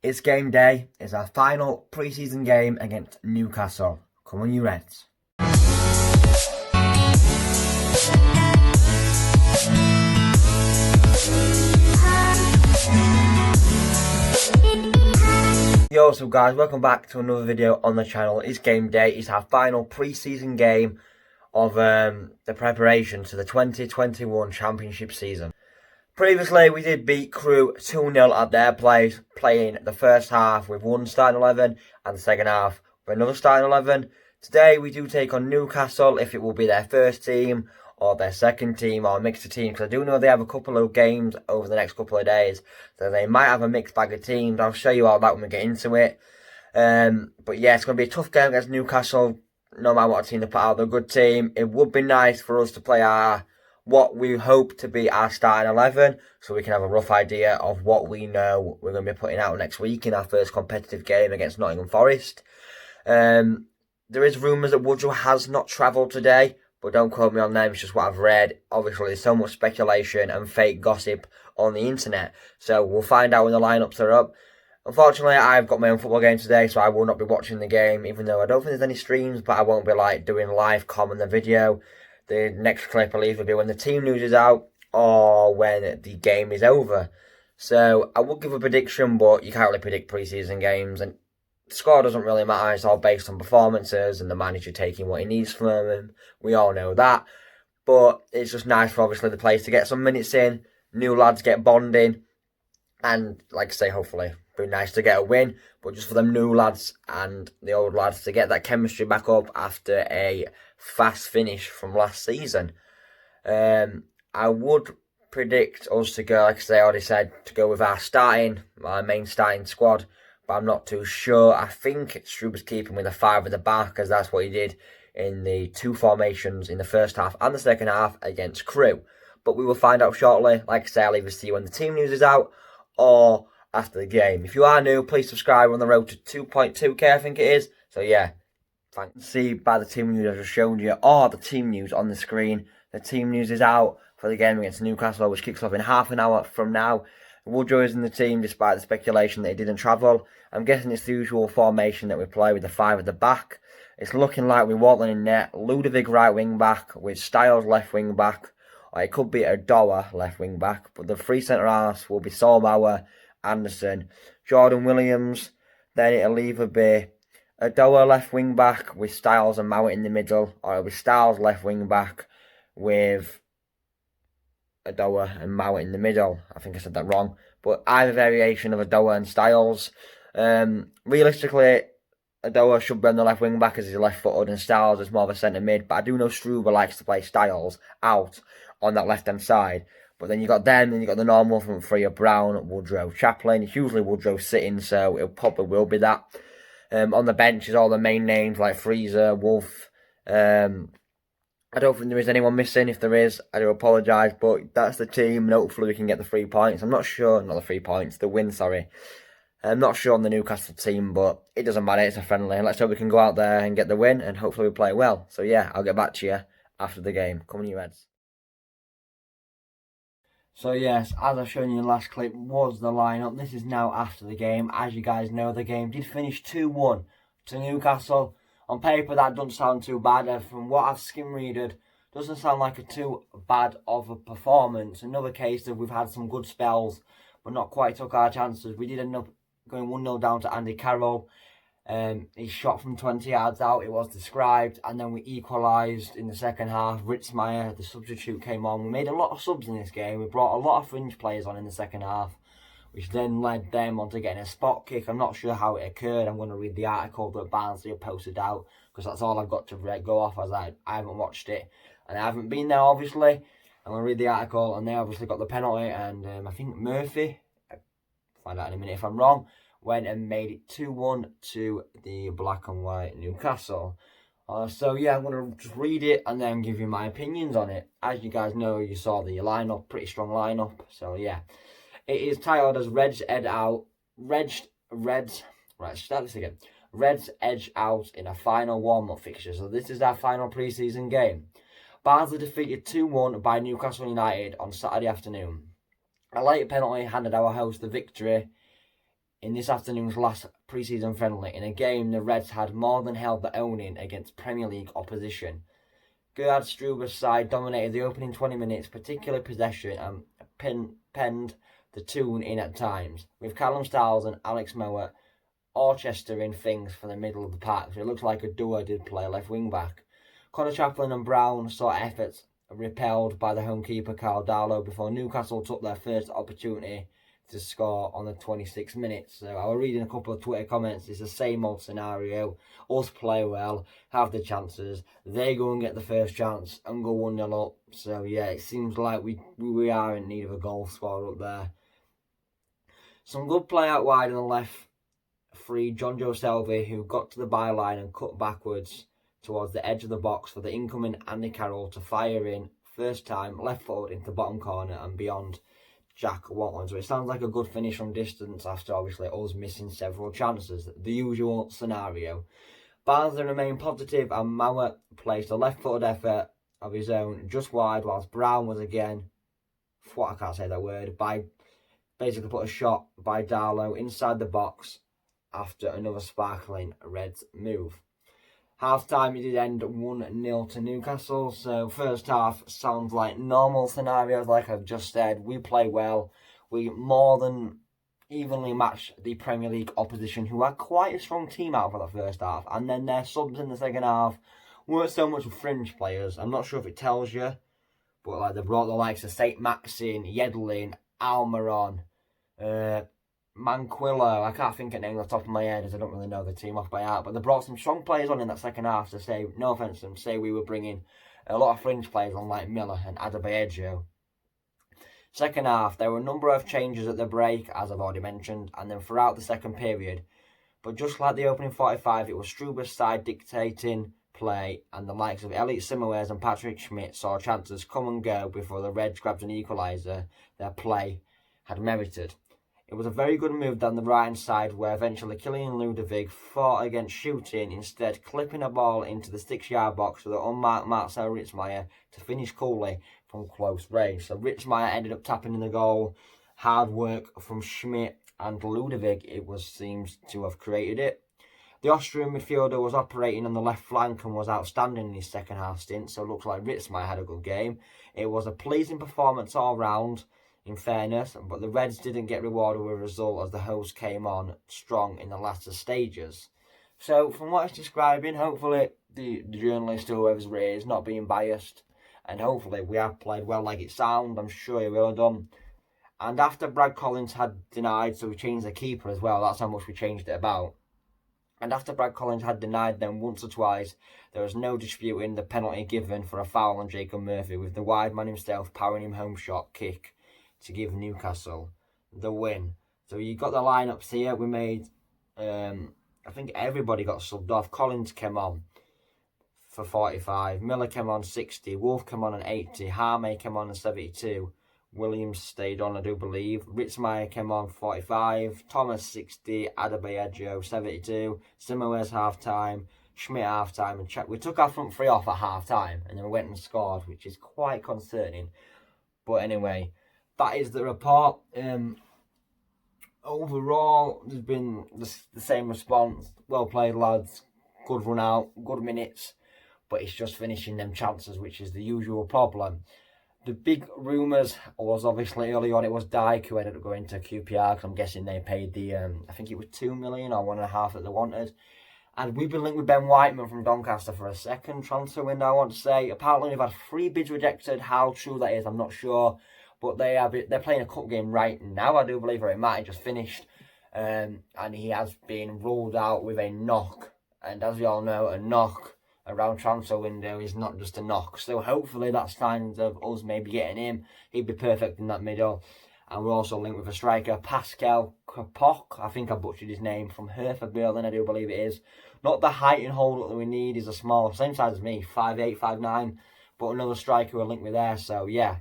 It's game day. It's our final pre-season game against Newcastle. Come on, you Reds. Yo, what's up guys, welcome back to another video on the channel. It's game day. It's our final pre-season game of the preparation to the 2021 Championship season. Previously, we did beat Crewe 2-0 at their place, playing the first half with one starting 11 and the second half with another starting 11. Today, we do take on Newcastle, if it will be their first team or their second team or a mixed team, because I do know they have a couple of games over the next couple of days, so they might have a mixed bag of teams. I'll show you all that when we get into it. But yeah, it's going to be a tough game against Newcastle, no matter what team they put out. They're a good team. It would be nice for us to play what we hope to be our starting 11, so we can have a rough idea of what we know we're going to be putting out next week in our first competitive game against Nottingham Forest. There is rumours that Woodrow has not travelled today, but don't quote me on them, it's just what I've read. Obviously, there's so much speculation and fake gossip on the internet, so we'll find out when the lineups are up. Unfortunately, I've got my own football game today, so I will not be watching the game, even though I don't think there's any streams, but I won't be doing live com on the video. The next clip will either be when the team news is out or when the game is over. So I would give a prediction, but you can't really predict pre-season games, and the score doesn't really matter. It's all based on performances and the manager taking what he needs from him. We all know that. But it's just nice for obviously the players to get some minutes in, new lads get bonding, and like I say, hopefully it'd be nice to get a win, but just for them new lads and the old lads to get that chemistry back up after a fast finish from last season. I would predict us to go, like I say, I already said, to go with our main starting squad, but I'm not too sure. I think Struber's keeping with a 5 at the back, as that's what he did in the two formations in the first half and the second half against Crewe. But we will find out shortly. Like I say, I'll either see you when the team news is out or after the game. If you are new, please subscribe. We're on the road to 2.2k, I think it is. So yeah, thanks. See by the team news I just showed you, or the team news on the screen. The team news is out for the game against Newcastle, which kicks off in half an hour from now. Woodrow is in the team despite the speculation that he didn't travel. I'm guessing it's the usual formation that we play with the 5 at the back. It's looking like we're Watling in net, Ludovic right wing back with Styles left wing back, or it could be a Dower left wing back, but the 3 centre halves will be Solbauer, Anderson, Jordan Williams. Then it'll either be a Dower left wing back with Styles and Mount in the middle, or it'll be Styles left wing back with Adoa and Mount in the middle. I think I said that wrong, but either variation of Adoa and Styles. Realistically, Adoa should be on the left wing back as he's left-footed, and Styles is more of a centre mid. But I do know Struber likes to play Styles out on that left-hand side. But then you got them, and you got the normal front three of Brown, Woodrow, Chaplin. It's usually Woodrow sitting, so it probably will be that. On the bench is all the main names like Freezer, Wolf. I don't think there is anyone missing. If there is, I do apologise, but that's the team, and hopefully we can get the 3 points. I'm not sure, not the 3 points, the win, sorry. I'm not sure on the Newcastle team, but it doesn't matter, it's a friendly. Let's hope we can go out there and get the win, and hopefully we play well. So yeah, I'll get back to you after the game. Come on, you Reds. So yes, as I've shown you in the last clip, was the lineup. This is now after the game. As you guys know, the game did finish 2-1 to Newcastle. On paper, that doesn't sound too bad. From what I've skim-readed, doesn't sound like too bad of a performance. Another case of we've had some good spells, but not quite took our chances. We did end up going 1-0 down to Andy Carroll. He shot from 20 yards out, it was described, and then we equalised in the second half. Ritzmaier, the substitute, came on. We made a lot of subs in this game. We brought a lot of fringe players on in the second half, which then led them on to getting a spot kick. I'm not sure how it occurred. I'm going to read the article that Barnsley posted out, because that's all I've got to go off, as I haven't watched it and I haven't been there, obviously. I'm going to read the article, and they obviously got the penalty, and I think Murphy, I'll find out in a minute if I'm wrong, went and made it 2-1 to the black and white Newcastle. So yeah, I'm going to just read it and then give you my opinions on it. As you guys know, you saw the lineup, pretty strong lineup. So yeah, it is titled as Reds Edge Out. Reds edge out in a final warm-up fixture. So this is our final pre-season game. Barnsley defeated 2-1 by Newcastle United on Saturday afternoon. A late penalty handed our host the victory in this afternoon's last pre-season friendly in a game the Reds had more than held their own in against Premier League opposition. Gerhard Struber's side dominated the opening 20 minutes, particularly possession, and penned the tune in at times, with Callum Styles and Alex Mower orchestering things for the middle of the park, so it looks like a duo did play left wing back. Connor Chaplin and Brown saw efforts repelled by the home keeper Carl Darlow before Newcastle took their first opportunity to score on the 26th minute. So I was reading a couple of Twitter comments. It's the same old scenario. Us play well, have the chances, they go and get the first chance and go 1-0 up. So yeah, it seems like we are in need of a goal scorer up there. Some good play out wide on the left. Free John Joe Selvey, who got to the byline and cut backwards towards the edge of the box for the incoming Andy Carroll to fire in first time left forward into the bottom corner and beyond Jack Watland. So it sounds like a good finish from distance after obviously us missing several chances. The usual scenario. Barnsley remained positive and Mauer placed a left-footed effort of his own just wide, whilst Brown was again, I can't say that word, basically put a shot by Darlow inside the box after another sparkling Reds move. Half time it did end 1-0 to Newcastle, so first half sounds like normal scenarios like I've just said. We play well, we more than evenly match the Premier League opposition, who are quite a strong team out for the first half, and then their subs in the second half weren't so much fringe players. I'm not sure if it tells you, but like they brought the likes of St. Maxin, Yedlin, Almiron, Manquillo. I can't think of names off the top of my head as I don't really know the team off by heart, but they brought some strong players on in that second half to say, no offence to them, say we were bringing a lot of fringe players on like Miller and Adebayo. Second half, there were a number of changes at the break, as I've already mentioned, and then throughout the second period. But just like the opening 45, it was Struber's side dictating play, and the likes of Elliot Simmerwares and Patrick Schmidt saw chances come and go before the Reds grabbed an equaliser their play had merited. It was a very good move down the right-hand side where eventually Kilian Ludovic fought against shooting, instead clipping a ball into the 6-yard box for the unmarked Marcel Ritzmaier to finish coolly from close range. So Ritzmaier ended up tapping in the goal. Hard work from Schmidt and Ludovic, seems to have created it. The Austrian midfielder was operating on the left flank and was outstanding in his second half stint, so it looks like Ritzmaier had a good game. It was a pleasing performance all round, in fairness, but the Reds didn't get rewarded with a result as the hosts came on strong in the latter stages. So from what it's describing, hopefully the journalist or whoever's raised not being biased, and hopefully we have played well like it sounds. I'm sure he will have done. And after Brad Collins had denied, so we changed the keeper as well, that's how much we changed it about. And after Brad Collins had denied them once or twice, there was no disputing the penalty given for a foul on Jacob Murphy, with the wide man himself powering him home shot kick to give Newcastle the win. So you got the lineups here. We made, I think everybody got subbed off. Collins came on for 45. Miller came on 60. Wolf came on 80. Harmay came on 72. Williams stayed on, I do believe. Ritzmaier came on 45. Thomas 60. Adebayo 72. Simmerware's half time. Schmidt half time. And we took our front three off at half time, and then we went and scored, which is quite concerning. But anyway, that is the report. Overall, there's been the same response. Well played, lads. Good run out, good minutes. But it's just finishing them chances, which is the usual problem. The big rumours was obviously early on it was Dyke who ended up going to QPR, because I'm guessing they paid the, I think it was 2 million or 1.5 that they wanted. And we've been linked with Ben Whiteman from Doncaster for a second transfer window, I want to say. Apparently they've had 3 bids rejected. How true that is, I'm not sure. But they're playing a cup game right now, I do believe, or it might have just finished. And he has been ruled out with a knock. And as we all know, a knock around transfer window is not just a knock. So hopefully that's signs of us maybe getting him. He'd be perfect in that middle. And we're also linked with a striker, Pascal Kapok. I think I butchered his name, from Hertha Berlin, I do believe it is. Not the height and hold that we need. He's a small, same size as me, 5'8", 5'9". But another striker we're linked with there. So yeah.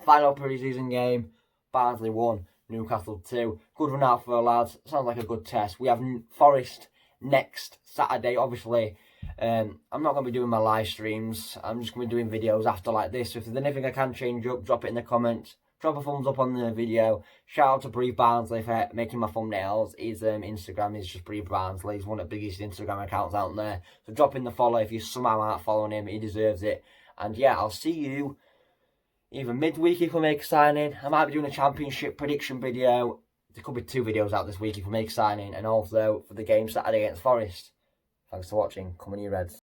Final pre-season game, Barnsley 1, Newcastle 2. Good run out for the lads. Sounds like a good test. We have Forest next Saturday. Obviously, I'm not going to be doing my live streams. I'm just going to be doing videos after like this. So if there's anything I can change up, drop it in the comments. drop a thumbs up on the video. Shout out to Breathe Barnsley for making my thumbnails. His Instagram is just Breathe Barnsley. He's one of the biggest Instagram accounts out there. So drop in the follow if you somehow aren't following him. He deserves it. And yeah, I'll see you either midweek if we make a signing. I might be doing a championship prediction video. There could be 2 videos out this week if we make a signing. And also for the game Saturday against Forest. Thanks for watching. Come on, you Reds.